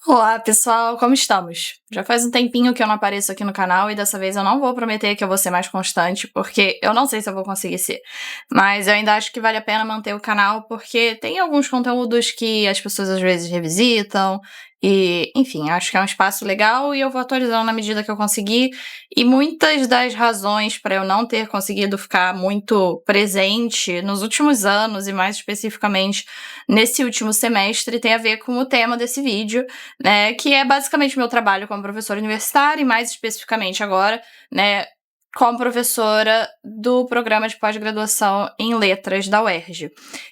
Olá, pessoal, como estamos? Já faz um tempinho que eu não apareço aqui no canal e dessa vez eu não vou prometer que eu vou ser mais constante, porque eu não sei se eu vou conseguir ser. Mas eu ainda acho que vale a pena manter o canal, porque tem alguns conteúdos que as pessoas às vezes revisitam e, enfim, acho que é um espaço legal e eu vou atualizando na medida que eu conseguir. E muitas das razões para eu não ter conseguido ficar muito presente nos últimos anos e mais especificamente nesse último semestre tem a ver com o tema desse vídeo, né, que é basicamente o meu trabalho como professora universitária e mais especificamente agora, né, como professora do programa de pós-graduação em letras da UERJ.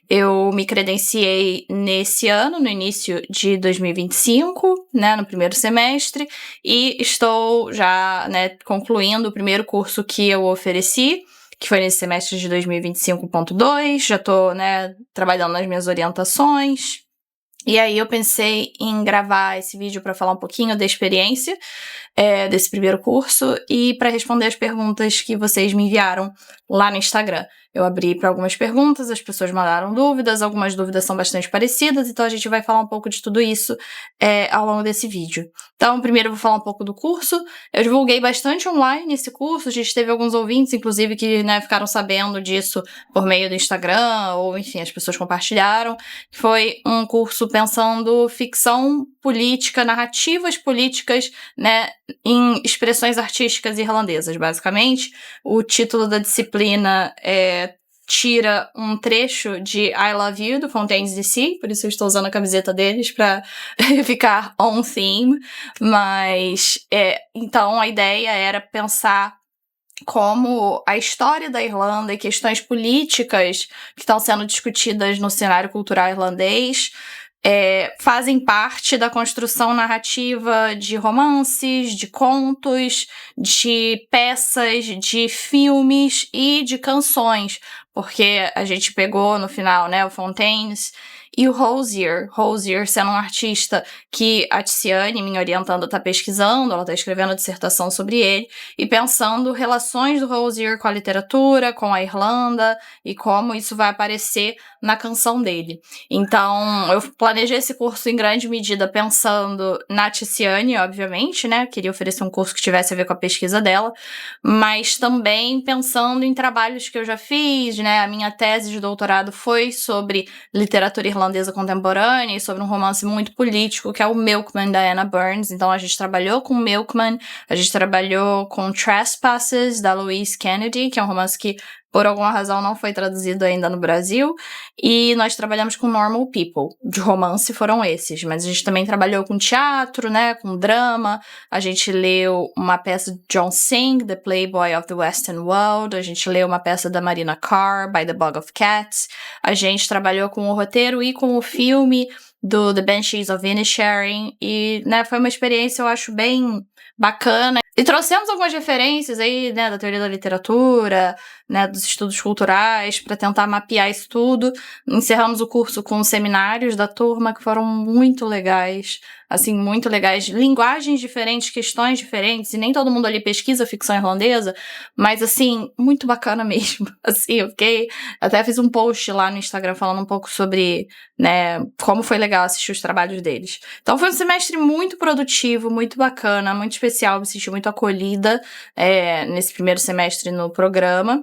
Eu me credenciei nesse ano, no início de 2025, né, no primeiro semestre, e estou já, né, concluindo o primeiro curso que eu ofereci, que foi nesse semestre de 2025.2, já estou, né, trabalhando nas minhas orientações. E aí eu pensei em gravar esse vídeo para falar um pouquinho da experiência desse primeiro curso e para responder as perguntas que vocês me enviaram lá no Instagram. Eu abri para algumas perguntas, as pessoas mandaram dúvidas, algumas dúvidas são bastante parecidas, então a gente vai falar um pouco de tudo isso ao longo desse vídeo. Então, primeiro eu vou falar um pouco do curso. Eu divulguei bastante online esse curso, a gente teve alguns ouvintes, inclusive, que, né, ficaram sabendo disso por meio do Instagram, ou enfim, as pessoas compartilharam. Foi um curso pensando ficção política, narrativas políticas, né, em expressões artísticas irlandesas, basicamente. O título da disciplina tira um trecho de I Love You, do Fontaines DC, por isso eu estou usando a camiseta deles para ficar on theme, mas então a ideia era pensar como a história da Irlanda e questões políticas que estão sendo discutidas no cenário cultural irlandês fazem parte da construção narrativa de romances, de contos, de peças, de filmes e de canções, porque a gente pegou no final, né, o Fontaines e o Hozier sendo um artista que a Tiziane, minha orientanda, está pesquisando, ela está escrevendo a dissertação sobre ele, e pensando relações do Hozier com a literatura, com a Irlanda, e como isso vai aparecer na canção dele. Então, eu planejei esse curso em grande medida pensando na Tiziane, obviamente, né? Queria oferecer um curso que tivesse a ver com a pesquisa dela, mas também pensando em trabalhos que eu já fiz, né? A minha tese de doutorado foi sobre literatura irlandesa contemporânea e sobre um romance muito político, que é o Milkman, da Anna Burns. Então, a gente trabalhou com Milkman, a gente trabalhou com Trespasses, da Louise Kennedy, que é um romance que, por alguma razão, não foi traduzido ainda no Brasil, e nós trabalhamos com Normal People, de romance foram esses, mas a gente também trabalhou com teatro, né, com drama, a gente leu uma peça de John Synge, The Playboy of the Western World, a gente leu uma peça da Marina Carr, By the Bog of Cats, a gente trabalhou com o roteiro e com o filme do The Banshees of Inisherin, e, né, foi uma experiência, eu acho, bem bacana. E trouxemos algumas referências aí, né, da teoria da literatura, né, dos estudos culturais, para tentar mapear isso tudo. Encerramos o curso com os seminários da turma, que foram muito legais, assim, muito legais. Linguagens diferentes, questões diferentes, e nem todo mundo ali pesquisa ficção irlandesa, mas, assim, muito bacana mesmo. Assim, eu fiquei... Até fiz um post lá no Instagram falando um pouco sobre, né, como foi legal assistir os trabalhos deles. Então foi um semestre muito produtivo, muito bacana, muito especial, me senti muito acolhida nesse primeiro semestre no programa.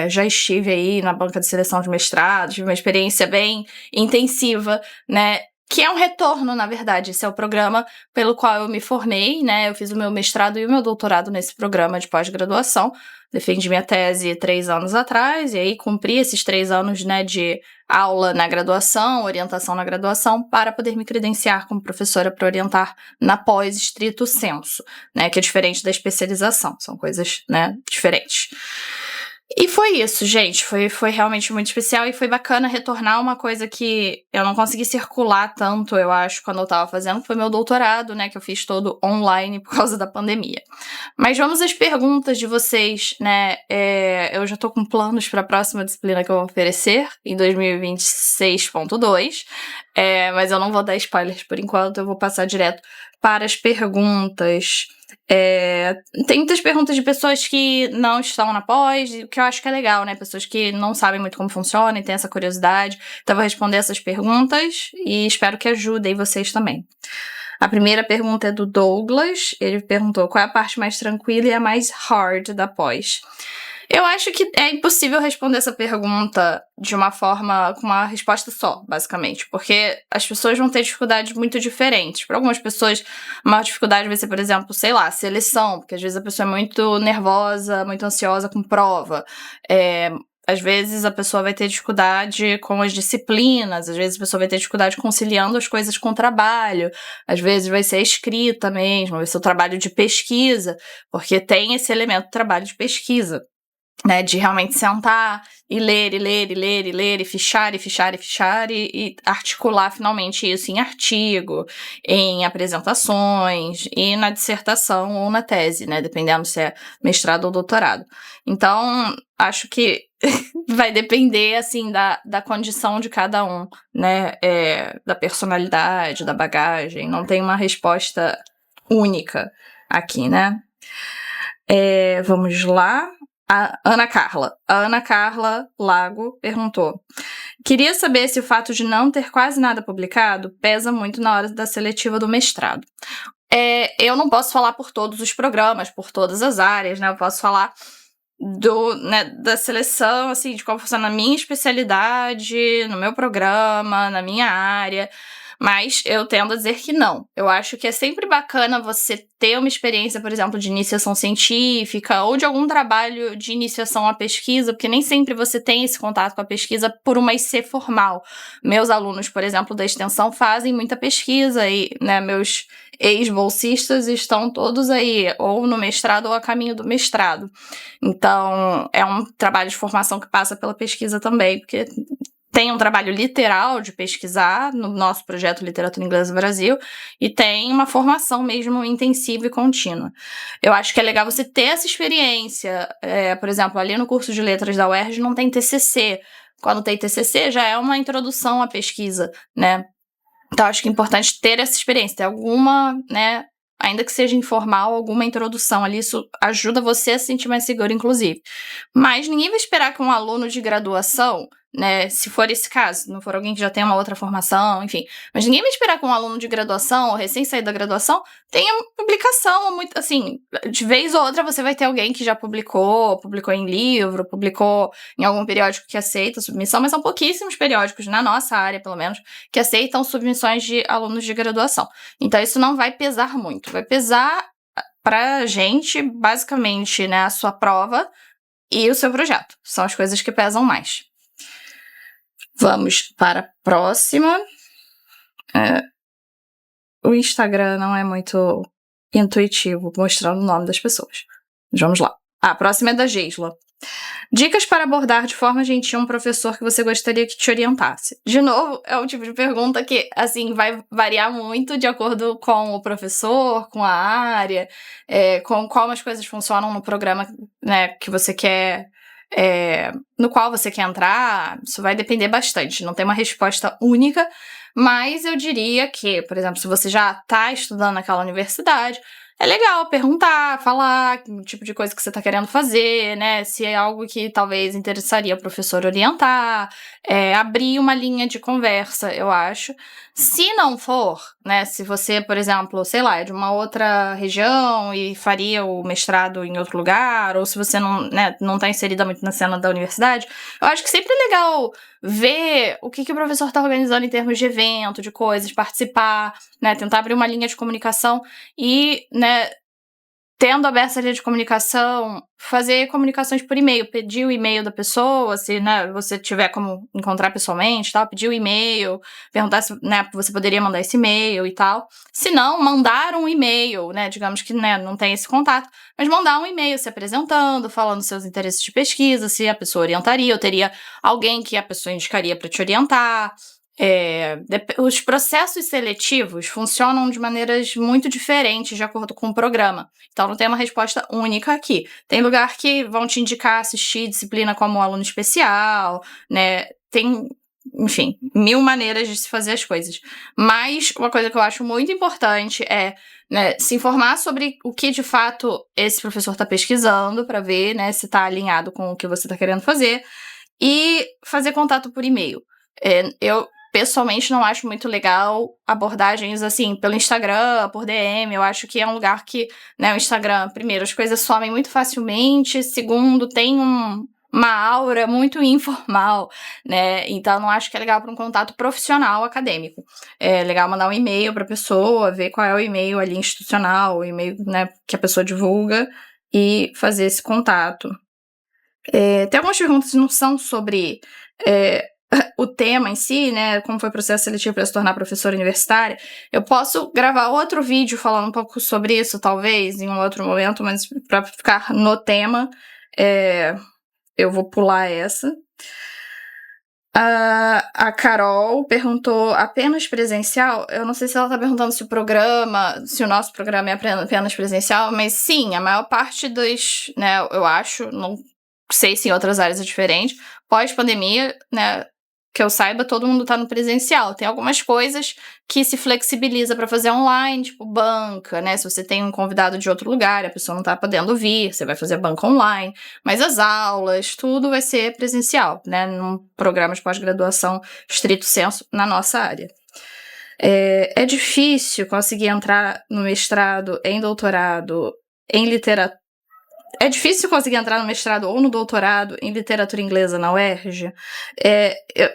Já estive aí na banca de seleção de mestrado, tive uma experiência bem intensiva, né, que é um retorno, na verdade. Esse é o programa pelo qual eu me formei, né, eu fiz o meu mestrado e o meu doutorado nesse programa de pós-graduação, defendi minha tese 3 anos atrás, e aí cumpri esses 3 anos, né, de aula na graduação, orientação na graduação, para poder me credenciar como professora para orientar na pós estrito sensu, né, que é diferente da especialização, são coisas, né, diferentes. E foi isso, gente, foi realmente muito especial e foi bacana retornar uma coisa que eu não consegui circular tanto, eu acho, quando eu tava fazendo, que foi meu doutorado, né, que eu fiz todo online por causa da pandemia. Mas vamos às perguntas de vocês, né, eu já tô com planos para a próxima disciplina que eu vou oferecer, em 2026.2, mas eu não vou dar spoilers por enquanto, eu vou passar direto para as perguntas. Tem muitas perguntas de pessoas que não estão na pós, o que eu acho que é legal, né? Pessoas que não sabem muito como funciona e têm essa curiosidade. Então, eu vou responder essas perguntas e espero que ajudem vocês também. A primeira pergunta é do Douglas. Ele perguntou qual é a parte mais tranquila e a mais hard da pós. Eu acho que é impossível responder essa pergunta de uma forma, com uma resposta só, basicamente, porque as pessoas vão ter dificuldades muito diferentes. Para algumas pessoas, a maior dificuldade vai ser, por exemplo, sei lá, seleção, porque às vezes a pessoa é muito nervosa, muito ansiosa com prova. Às vezes a pessoa vai ter dificuldade com as disciplinas, às vezes a pessoa vai ter dificuldade conciliando as coisas com o trabalho, às vezes vai ser a escrita mesmo, vai ser o trabalho de pesquisa, porque tem esse elemento do trabalho de pesquisa. Né, de realmente sentar e ler, e ler, e ler, e ler, e fichar, e fichar, e fichar, e articular finalmente isso em artigo, em apresentações, e na dissertação ou na tese, né, dependendo se é mestrado ou doutorado. Então, acho que vai depender, assim, da condição de cada um, né, da personalidade, da bagagem, não tem uma resposta única aqui, né. Vamos lá. A Ana Carla Lago perguntou: queria saber se o fato de não ter quase nada publicado pesa muito na hora da seletiva do mestrado. Eu não posso falar por todos os programas, por todas as áreas, né? Eu posso falar da seleção, assim, de como funciona na minha especialidade, no meu programa, na minha área. Mas eu tendo a dizer que não. Eu acho que é sempre bacana você ter uma experiência, por exemplo, de iniciação científica ou de algum trabalho de iniciação à pesquisa, porque nem sempre você tem esse contato com a pesquisa por uma IC formal. Meus alunos, por exemplo, da extensão fazem muita pesquisa e, né, meus ex-bolsistas estão todos aí, ou no mestrado ou a caminho do mestrado. Então, é um trabalho de formação que passa pela pesquisa também, porque tem um trabalho literal de pesquisar no nosso projeto Literatura Inglesa no Brasil e tem uma formação mesmo intensiva e contínua. Eu acho que é legal você ter essa experiência. Por exemplo, ali no curso de letras da UERJ não tem TCC. Quando tem TCC já é uma introdução à pesquisa, né? Então, acho que é importante ter essa experiência, ter alguma, né, ainda que seja informal, alguma introdução ali, isso ajuda você a se sentir mais seguro, inclusive. Mas ninguém vai esperar que um aluno de graduação, né, se for esse caso, não for alguém que já tem uma outra formação, enfim, mas ninguém vai esperar que um aluno de graduação, ou recém-saído da graduação, tenha publicação, muito, assim, de vez ou outra você vai ter alguém que já publicou em livro, publicou em algum periódico que aceita submissão, mas são pouquíssimos periódicos, na nossa área, pelo menos, que aceitam submissões de alunos de graduação. Então, isso não vai pesar muito. Vai pesar pra gente, basicamente, né, a sua prova e o seu projeto. São as coisas que pesam mais. Vamos para a próxima. O Instagram não é muito intuitivo mostrando o nome das pessoas. Vamos lá. A próxima é da Geisla. Dicas para abordar de forma gentil um professor que você gostaria que te orientasse. De novo, é um tipo de pergunta que, assim, vai variar muito de acordo com o professor, com a área, com como as coisas funcionam no programa, né, que você quer, no qual você quer entrar. Isso vai depender bastante, não tem uma resposta única, mas eu diria que, por exemplo, se você já está estudando naquela universidade, é legal perguntar, falar que tipo de coisa que você está querendo fazer, né? Se é algo que talvez interessaria o professor orientar, abrir uma linha de conversa, eu acho. Se não for, né? Se você, por exemplo, sei lá, é de uma outra região e faria o mestrado em outro lugar, ou se você não tá inserida muito na cena da universidade, eu acho que sempre é legal ver o que o professor está organizando em termos de evento, de coisas, participar, né? Tentar abrir uma linha de comunicação e, né, tendo aberto essa linha de comunicação, fazer comunicações por e-mail, pedir o e-mail da pessoa, se, né, você tiver como encontrar pessoalmente, tal, pedir o e-mail, perguntar se, né, você poderia mandar esse e-mail e tal. Se não, mandar um e-mail, né, digamos que, né, não tem esse contato, mas mandar um e-mail se apresentando, falando seus interesses de pesquisa, se a pessoa orientaria, ou teria alguém que a pessoa indicaria para te orientar. Os processos seletivos funcionam de maneiras muito diferentes de acordo com o programa. Então, não tem uma resposta única aqui. Tem lugar que vão te indicar assistir disciplina como aluno especial, né? Tem, enfim, 1000 maneiras de se fazer as coisas. Mas uma coisa que eu acho muito importante é, né, se informar sobre o que de fato esse professor está pesquisando para ver, né, se está alinhado com o que você está querendo fazer, e fazer contato por e-mail. Eu pessoalmente não acho muito legal abordagens assim pelo Instagram, por DM. Eu acho que é um lugar que, né, o Instagram, primeiro, as coisas somem muito facilmente, segundo, tem uma aura muito informal, né? Então não acho que é legal para um contato profissional acadêmico. É legal mandar um e-mail para a pessoa, ver qual é o e-mail ali institucional, o e-mail, né, que a pessoa divulga e fazer esse contato. Tem algumas perguntas que não são sobre o tema em si, né, como foi o processo seletivo para se tornar professora universitária. Eu posso gravar outro vídeo falando um pouco sobre isso, talvez, em um outro momento, mas para ficar no tema, eu vou pular essa. A Carol perguntou apenas presencial. Eu não sei se ela tá perguntando se o nosso programa é apenas presencial, mas sim, a maior parte dos, né, eu acho, não sei se em outras áreas é diferente, pós-pandemia, né, que eu saiba, todo mundo tá no presencial. Tem algumas coisas que se flexibiliza para fazer online, tipo banca, né? Se você tem um convidado de outro lugar, a pessoa não tá podendo vir, você vai fazer banca online. Mas as aulas, tudo vai ser presencial, né? Num programa de pós-graduação estrito sensu na nossa área. É difícil conseguir entrar no mestrado, em doutorado, em literatura. É difícil conseguir entrar no mestrado ou no doutorado em literatura inglesa na UERJ.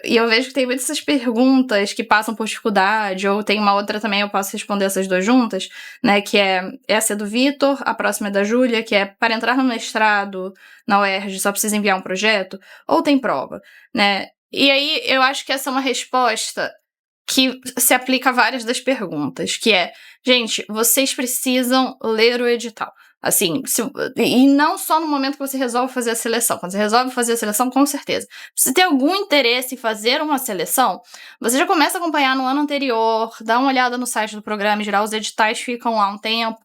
E eu vejo que tem muitas essas perguntas que passam por dificuldade, ou tem uma outra também, eu posso responder essas duas juntas, né? Que essa é do Vitor, a próxima é da Júlia, que é para entrar no mestrado na UERJ só precisa enviar um projeto, ou tem prova, né? E aí eu acho que essa é uma resposta que se aplica a várias das perguntas, que é, gente, vocês precisam ler o edital. Assim, e não só no momento que você resolve fazer a seleção. Quando você resolve fazer a seleção, com certeza. Se você tem algum interesse em fazer uma seleção, você já começa a acompanhar no ano anterior, dá uma olhada no site do programa, em geral os editais ficam lá um tempo.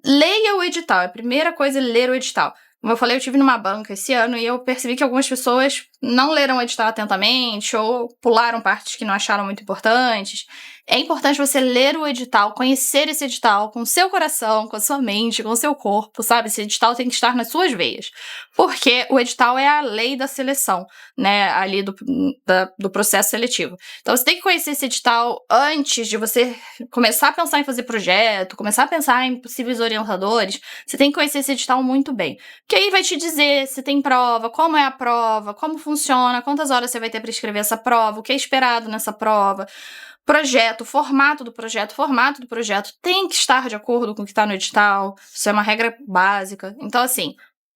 Leia o edital, a primeira coisa é ler o edital. Como eu falei, eu estive numa banca esse ano e eu percebi que algumas pessoas não leram o edital atentamente ou pularam partes que não acharam muito importantes. É importante você ler o edital, conhecer esse edital com o seu coração, com a sua mente, com o seu corpo, sabe? Esse edital tem que estar nas suas veias. Porque o edital é a lei da seleção, né? Ali do processo seletivo. Então você tem que conhecer esse edital antes de você começar a pensar em fazer projeto, começar a pensar em possíveis orientadores. Você tem que conhecer esse edital muito bem. Que aí vai te dizer se tem prova, como é a prova, como funciona, quantas horas você vai ter para escrever essa prova, o que é esperado nessa prova. Projeto, formato do projeto tem que estar de acordo com o que está no edital. Isso é uma regra básica. Então, assim,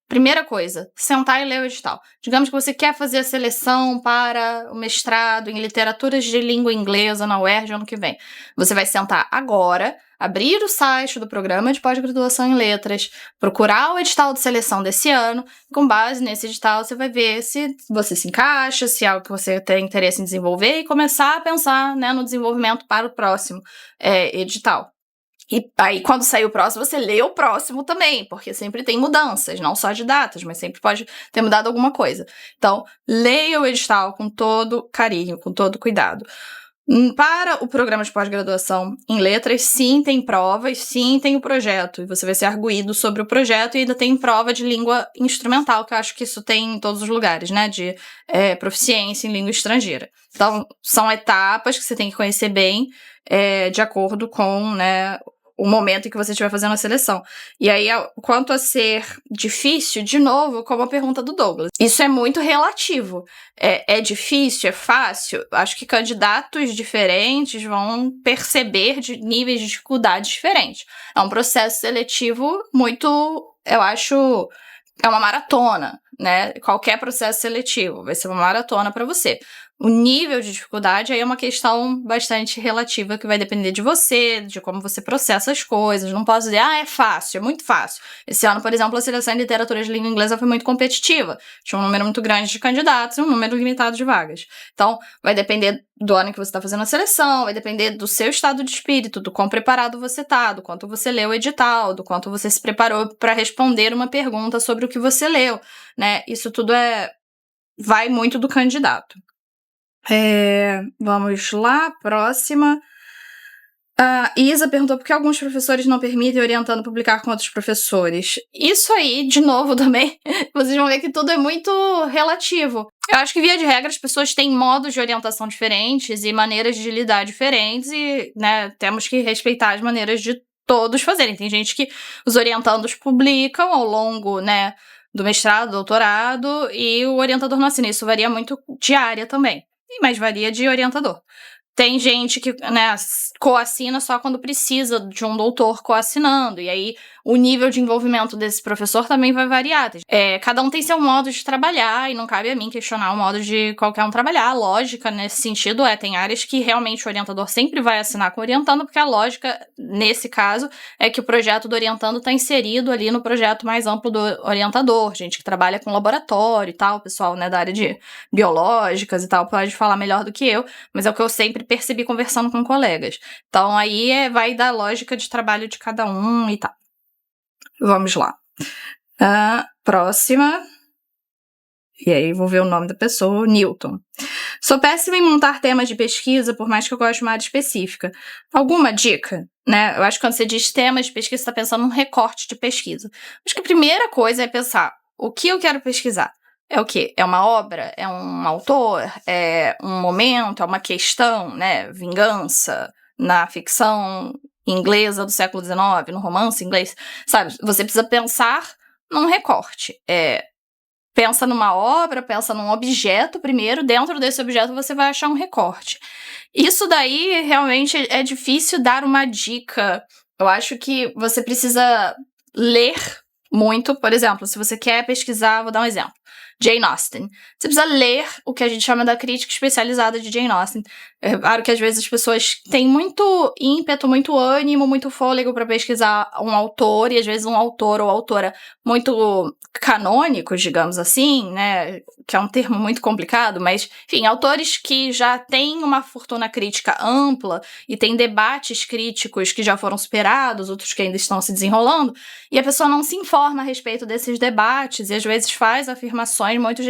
primeira coisa, sentar e ler o edital. Digamos que você quer fazer a seleção para o mestrado em literaturas de língua inglesa na UERJ ano que vem. Você vai sentar agora, abrir o site do programa de pós-graduação em letras, procurar o edital de seleção desse ano, e com base nesse edital você vai ver se você se encaixa, se é algo que você tem interesse em desenvolver e começar a pensar, né, no desenvolvimento para o próximo edital. E aí, quando sair o próximo, você lê o próximo também, porque sempre tem mudanças, não só de datas, mas sempre pode ter mudado alguma coisa. Então, leia o edital com todo carinho, com todo cuidado. Para o programa de pós-graduação em letras, sim, tem provas, sim, tem o projeto. E você vai ser arguído sobre o projeto e ainda tem prova de língua instrumental, que eu acho que isso tem em todos os lugares, né? De proficiência em língua estrangeira. Então, são etapas que você tem que conhecer bem, de acordo com, né, o momento em que você estiver fazendo a seleção. E aí, quanto a ser difícil, de novo, como a pergunta do Douglas. Isso é muito relativo. É difícil? É fácil? Acho que candidatos diferentes vão perceber de níveis de dificuldade diferentes. É um processo seletivo muito, eu acho, é uma maratona, né? Qualquer processo seletivo vai ser uma maratona para você. O nível de dificuldade aí é uma questão bastante relativa que vai depender de você, de como você processa as coisas. Não posso dizer, é fácil, é muito fácil. Esse ano, por exemplo, a seleção em literatura de língua inglesa foi muito competitiva. Tinha um número muito grande de candidatos e um número limitado de vagas. Então, vai depender do ano que você está fazendo a seleção, vai depender do seu estado de espírito, do quão preparado você está, do quanto você leu o edital, do quanto você se preparou para responder uma pergunta sobre o que você leu, né? Isso tudo vai muito do candidato. Vamos lá, próxima. A Isa perguntou por que alguns professores não permitem orientando publicar com outros professores. Isso aí, de novo também, vocês vão ver que tudo é muito relativo. Eu acho que, via de regra, as pessoas têm modos de orientação diferentes e maneiras de lidar diferentes e, né, temos que respeitar as maneiras de todos fazerem. Tem gente que os orientandos publicam ao longo, né, do mestrado, doutorado, e o orientador não assina. Isso varia muito de área também, mas varia de orientador. Tem gente que, né, coassina só quando precisa de um doutor coassinando, e aí o nível de envolvimento desse professor também vai variar. Cada um tem seu modo de trabalhar, e não cabe a mim questionar o modo de qualquer um trabalhar. A lógica, nesse sentido, tem áreas que realmente o orientador sempre vai assinar com o orientando, porque a lógica, nesse caso, é que o projeto do orientando está inserido ali no projeto mais amplo do orientador. Gente que trabalha com laboratório e tal, pessoal, né, da área de biológicas e tal, pode falar melhor do que eu, mas é o que eu sempre percebi conversando com colegas. Então, aí vai da lógica de trabalho de cada um e tal. Vamos lá. Próxima. E aí, vou ver o nome da pessoa. Newton. Sou péssima em montar temas de pesquisa, por mais que eu goste de uma área específica. Alguma dica? Né? Eu acho que quando você diz temas de pesquisa, você está pensando num recorte de pesquisa. Acho que a primeira coisa é pensar, o que eu quero pesquisar? É o quê? É uma obra? É um autor? É um momento? É uma questão? Né? Vingança na ficção inglesa do século XIX, no romance inglês? Sabe? Você precisa pensar num recorte. Pensa numa obra, pensa num objeto primeiro, dentro desse objeto você vai achar um recorte. Isso daí realmente é difícil dar uma dica. Eu acho que você precisa ler muito. Por exemplo, se você quer pesquisar, vou dar um exemplo, Jane Austen. Você precisa ler o que a gente chama da crítica especializada de Jane Austen. É claro que às vezes as pessoas têm muito ímpeto, muito ânimo, muito fôlego para pesquisar um autor, e às vezes um autor ou autora muito canônicos, digamos assim, né, que é um termo muito complicado, mas, enfim, autores que já têm uma fortuna crítica ampla e têm debates críticos que já foram superados, outros que ainda estão se desenrolando, e a pessoa não se informa a respeito desses debates e às vezes faz afirmações muito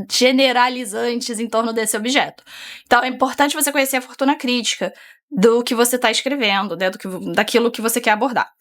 generalizantes em torno desse objeto. Então é importante você conhecer a fortuna crítica do que você está escrevendo, né, daquilo que você quer abordar.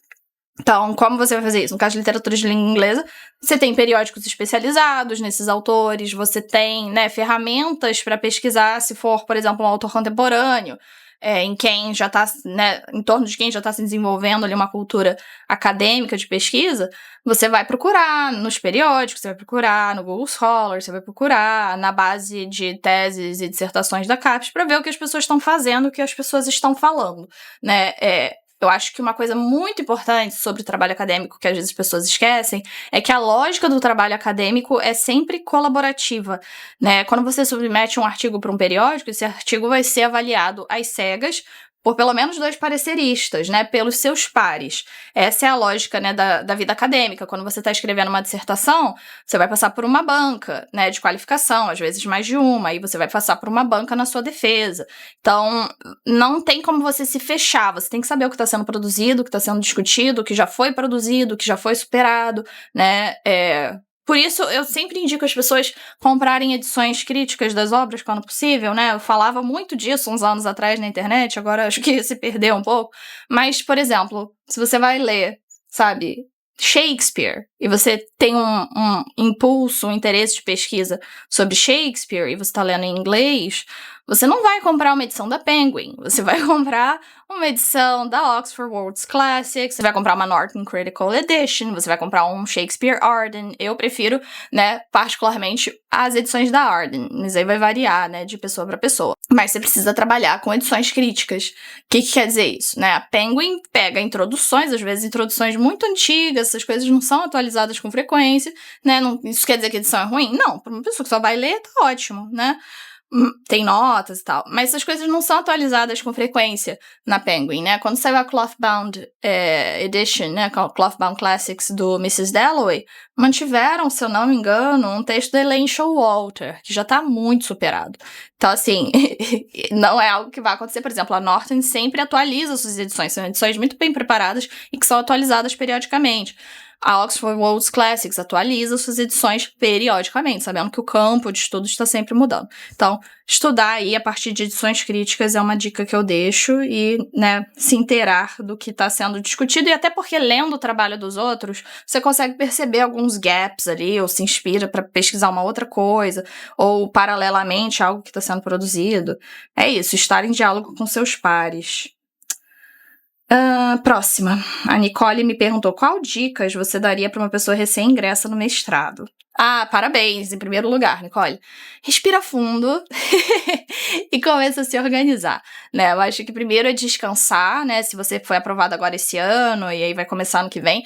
Então, como você vai fazer isso? No caso de literatura de língua inglesa, você tem periódicos especializados nesses autores, você tem, né, ferramentas para pesquisar, se for, por exemplo, um autor contemporâneo, em quem já está, né, em torno de quem já está se desenvolvendo ali uma cultura acadêmica de pesquisa, você vai procurar nos periódicos, você vai procurar no Google Scholar, você vai procurar na base de teses e dissertações da CAPES para ver o que as pessoas estão fazendo, o que as pessoas estão falando, né? Eu acho que uma coisa muito importante sobre o trabalho acadêmico que às vezes as pessoas esquecem é que a lógica do trabalho acadêmico é sempre colaborativa, né? Quando você submete um artigo para um periódico, esse artigo vai ser avaliado às cegas por pelo menos 2 pareceristas, né, pelos seus pares. Essa é a lógica, né, da vida acadêmica. Quando você está escrevendo uma dissertação, você vai passar por uma banca, né, de qualificação, às vezes mais de uma, e você vai passar por uma banca na sua defesa. Então, não tem como você se fechar, você tem que saber o que está sendo produzido, o que está sendo discutido, o que já foi produzido, o que já foi superado, né, Por isso, eu sempre indico as pessoas comprarem edições críticas das obras quando possível, né? Eu falava muito disso uns anos atrás na internet, agora acho que se perdeu um pouco. Mas, por exemplo, se você vai ler, sabe, Shakespeare, e você tem um impulso, um interesse de pesquisa sobre Shakespeare, e você está lendo em inglês, você não vai comprar uma edição da Penguin, você vai comprar uma edição da Oxford World's Classics, você vai comprar uma Norton Critical Edition, você vai comprar um Shakespeare Arden. Eu prefiro, né, particularmente as edições da Arden, mas aí vai variar, né, de pessoa para pessoa. Mas você precisa trabalhar com edições críticas. O que quer dizer isso, né? A Penguin pega introduções, às vezes introduções muito antigas, essas coisas não são atualizadas com frequência, né? Isso quer dizer que a edição é ruim? Não, para uma pessoa que só vai ler, tá ótimo, né? Tem notas e tal, mas essas coisas não são atualizadas com frequência na Penguin, né? Quando saiu a Clothbound Edition, né, Clothbound Classics do Mrs. Dalloway, mantiveram, se eu não me engano, um texto da Elaine Showalter, que já tá muito superado. Então, assim, não é algo que vai acontecer. Por exemplo, a Norton sempre atualiza suas edições, são edições muito bem preparadas e que são atualizadas periodicamente. A Oxford World's Classics atualiza suas edições periodicamente, sabendo que o campo de estudo está sempre mudando. Então, estudar aí a partir de edições críticas é uma dica que eu deixo e, né, se inteirar do que está sendo discutido, e até porque lendo o trabalho dos outros, você consegue perceber alguns gaps ali, ou se inspira para pesquisar uma outra coisa, ou paralelamente algo que está sendo produzido. É isso, estar em diálogo com seus pares. Próxima. A Nicole me perguntou qual dicas você daria para uma pessoa recém-ingressa no mestrado. Parabéns, em primeiro lugar, Nicole. Respira fundo e começa a se organizar, né? Eu acho que primeiro é descansar, né? Se você foi aprovado agora esse ano e aí vai começar ano que vem,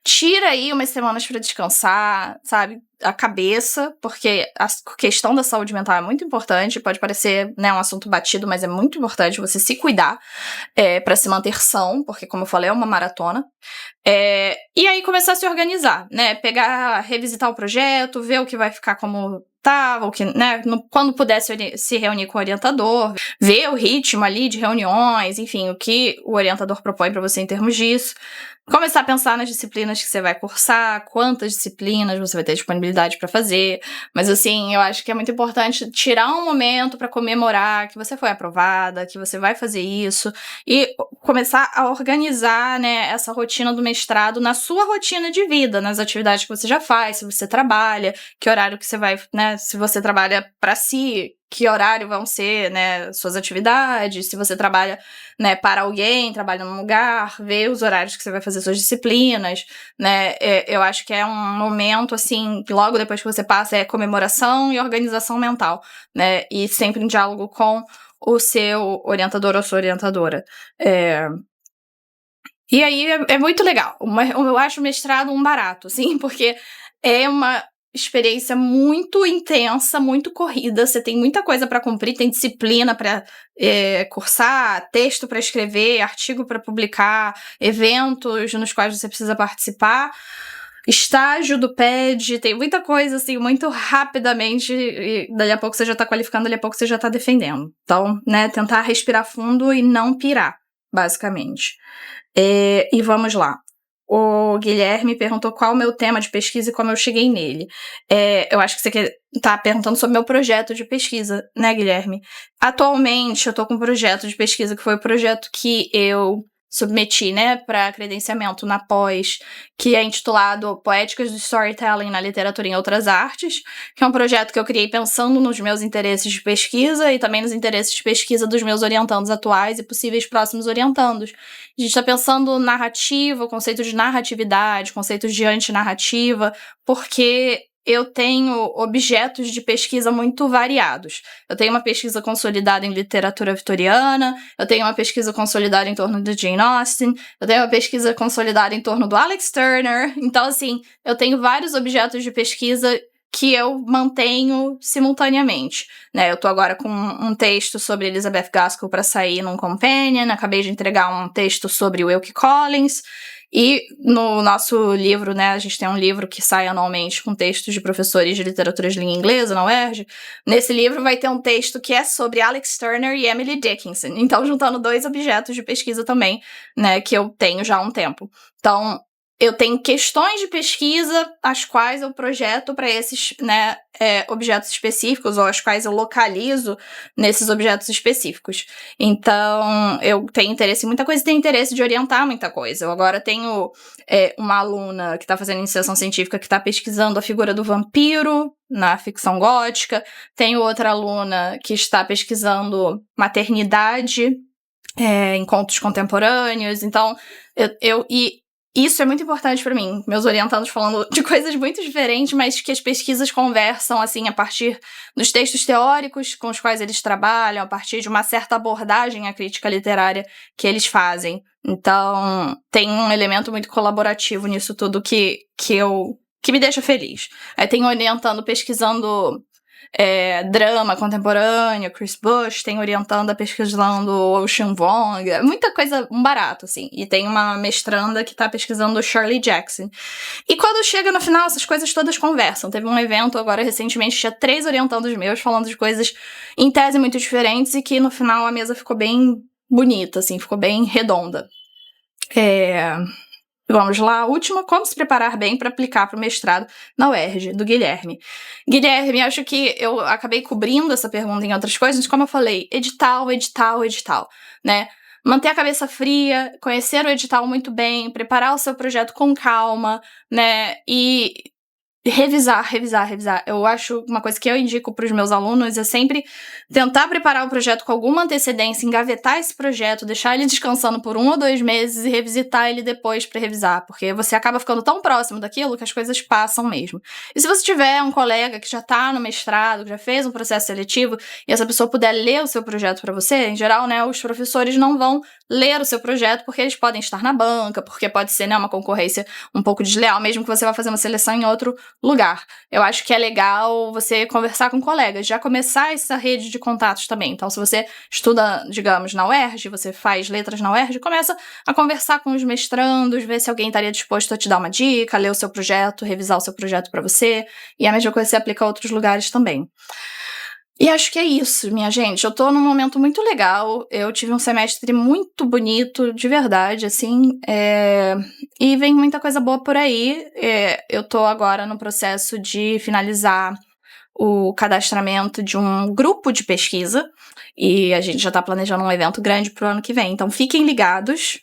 tira aí umas semanas para descansar, sabe? A cabeça, porque a questão da saúde mental é muito importante, pode parecer, né, um assunto batido, mas é muito importante você se cuidar para se manter são, porque, como eu falei, é uma maratona. E aí começar a se organizar, né? Revisitar o projeto, ver o que vai ficar como tá, o que, né? Quando puder se reunir com o orientador, ver o ritmo ali de reuniões, enfim, o que o orientador propõe para você em termos disso. Começar a pensar nas disciplinas que você vai cursar, quantas disciplinas você vai ter disponibilidade para fazer. Mas, assim, eu acho que é muito importante tirar um momento para comemorar que você foi aprovada, que você vai fazer isso, e começar a organizar, né, essa rotina do mestrado na sua rotina de vida, nas atividades que você já faz, se você trabalha, que horário que você vai, né, se você trabalha para si, que horário vão ser, né, suas atividades, se você trabalha, né, para alguém, trabalha num lugar, ver os horários que você vai fazer suas disciplinas, né, eu acho que é um momento, assim, que logo depois que você passa é comemoração e organização mental, né, e sempre em diálogo com o seu orientador ou sua orientadora. E aí é muito legal. Eu acho o mestrado um barato, assim, porque é uma experiência muito intensa, muito corrida. Você tem muita coisa para cumprir, tem disciplina para cursar, texto para escrever, artigo para publicar, eventos nos quais você precisa participar, estágio do PED, tem muita coisa, assim, muito rapidamente, e dali a pouco você já tá qualificando, dali a pouco você já tá defendendo. Então, né, tentar respirar fundo e não pirar, basicamente. E vamos lá. O Guilherme perguntou qual o meu tema de pesquisa e como eu cheguei nele. Eu acho que você tá perguntando sobre meu projeto de pesquisa, né, Guilherme? Atualmente, eu tô com um projeto de pesquisa que foi o projeto que eu submeti, né, para credenciamento na pós, que é intitulado Poéticas do Storytelling na Literatura em Outras Artes, que é um projeto que eu criei pensando nos meus interesses de pesquisa e também nos interesses de pesquisa dos meus orientandos atuais e possíveis próximos orientandos. A gente está pensando narrativa, o conceito de narratividade, conceitos de antinarrativa, porque eu tenho objetos de pesquisa muito variados. Eu tenho uma pesquisa consolidada em literatura vitoriana, eu tenho uma pesquisa consolidada em torno de Jane Austen, eu tenho uma pesquisa consolidada em torno do Alex Turner. Então, assim, eu tenho vários objetos de pesquisa que eu mantenho simultaneamente, né? Eu tô agora com um texto sobre Elizabeth Gaskell para sair num Companion, acabei de entregar um texto sobre Wilkie Collins, e no nosso livro, né, a gente tem um livro que sai anualmente com textos de professores de literatura de língua inglesa na UERJ. Nesse livro vai ter um texto que é sobre Alex Turner e Emily Dickinson, então juntando dois objetos de pesquisa também, né, que eu tenho já há um tempo. Então, eu tenho questões de pesquisa as quais eu projeto para esses, né, objetos específicos, ou as quais eu localizo nesses objetos específicos. Então, eu tenho interesse em muita coisa e tenho interesse de orientar muita coisa. Eu agora tenho uma aluna que está fazendo iniciação científica que está pesquisando a figura do vampiro na ficção gótica. Tenho outra aluna que está pesquisando maternidade em contos contemporâneos. Então, isso é muito importante para mim, meus orientandos falando de coisas muito diferentes, mas que as pesquisas conversam, assim, a partir dos textos teóricos com os quais eles trabalham, a partir de uma certa abordagem à crítica literária que eles fazem. Então, tem um elemento muito colaborativo nisso tudo que me deixa feliz. Aí tem orientando, pesquisando drama contemporâneo, Chris Bush, tem orientanda pesquisando Ocean Vuong, muita coisa, um barato, assim. E tem uma mestranda que tá pesquisando Shirley Jackson. E quando chega no final, essas coisas todas conversam. Teve um evento agora recentemente, tinha 3 orientandos meus falando de coisas em tese muito diferentes e que no final a mesa ficou bem bonita, assim, ficou bem redonda. Vamos lá, a última, como se preparar bem para aplicar para o mestrado na UERJ, do Guilherme. Guilherme, acho que eu acabei cobrindo essa pergunta em outras coisas, como eu falei, edital, né? Manter a cabeça fria, conhecer o edital muito bem, preparar o seu projeto com calma, né? E revisar. Eu acho uma coisa que eu indico para os meus alunos é sempre tentar preparar o projeto com alguma antecedência, engavetar esse projeto, deixar ele descansando por 1 ou 2 meses e revisitar ele depois para revisar, porque você acaba ficando tão próximo daquilo que as coisas passam mesmo. E se você tiver um colega que já está no mestrado, que já fez um processo seletivo, e essa pessoa puder ler o seu projeto para você, em geral, né, os professores não vão ler o seu projeto porque eles podem estar na banca, porque pode ser, né, uma concorrência um pouco desleal, mesmo que você vá fazer uma seleção em outro lugar. Eu acho que é legal você conversar com colegas, já começar essa rede de contatos também. Então, se você estuda, digamos, na UERJ, você faz letras na UERJ, começa a conversar com os mestrandos, ver se alguém estaria disposto a te dar uma dica, ler o seu projeto, revisar o seu projeto para você, e a mesma coisa se aplica a outros lugares também. E acho que é isso, minha gente. Eu tô num momento muito legal. Eu tive um semestre muito bonito, de verdade, assim. E vem muita coisa boa por aí. Eu tô agora no processo de finalizar o cadastramento de um grupo de pesquisa. E a gente já tá planejando um evento grande pro ano que vem. Então fiquem ligados,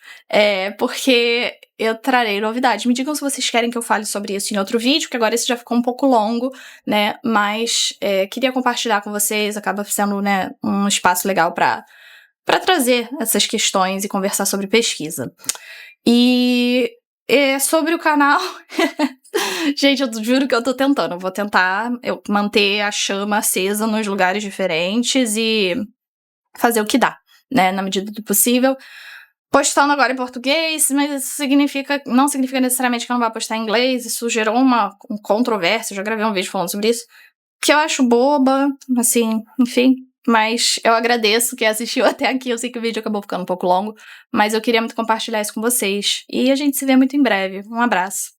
porque eu trarei novidades. Me digam se vocês querem que eu fale sobre isso em outro vídeo, porque agora esse já ficou um pouco longo, né? Mas queria compartilhar com vocês, acaba sendo, né, um espaço legal para trazer essas questões e conversar sobre pesquisa. E sobre o canal, gente, eu juro que eu tô tentando. Eu vou tentar manter a chama acesa nos lugares diferentes e fazer o que dá, né, na medida do possível. Postando agora em português, mas isso não significa necessariamente que eu não vá postar em inglês. Isso gerou uma controvérsia, eu já gravei um vídeo falando sobre isso, que eu acho boba, assim, enfim. Mas eu agradeço quem assistiu até aqui. Eu sei que o vídeo acabou ficando um pouco longo, mas eu queria muito compartilhar isso com vocês. E a gente se vê muito em breve. Um abraço.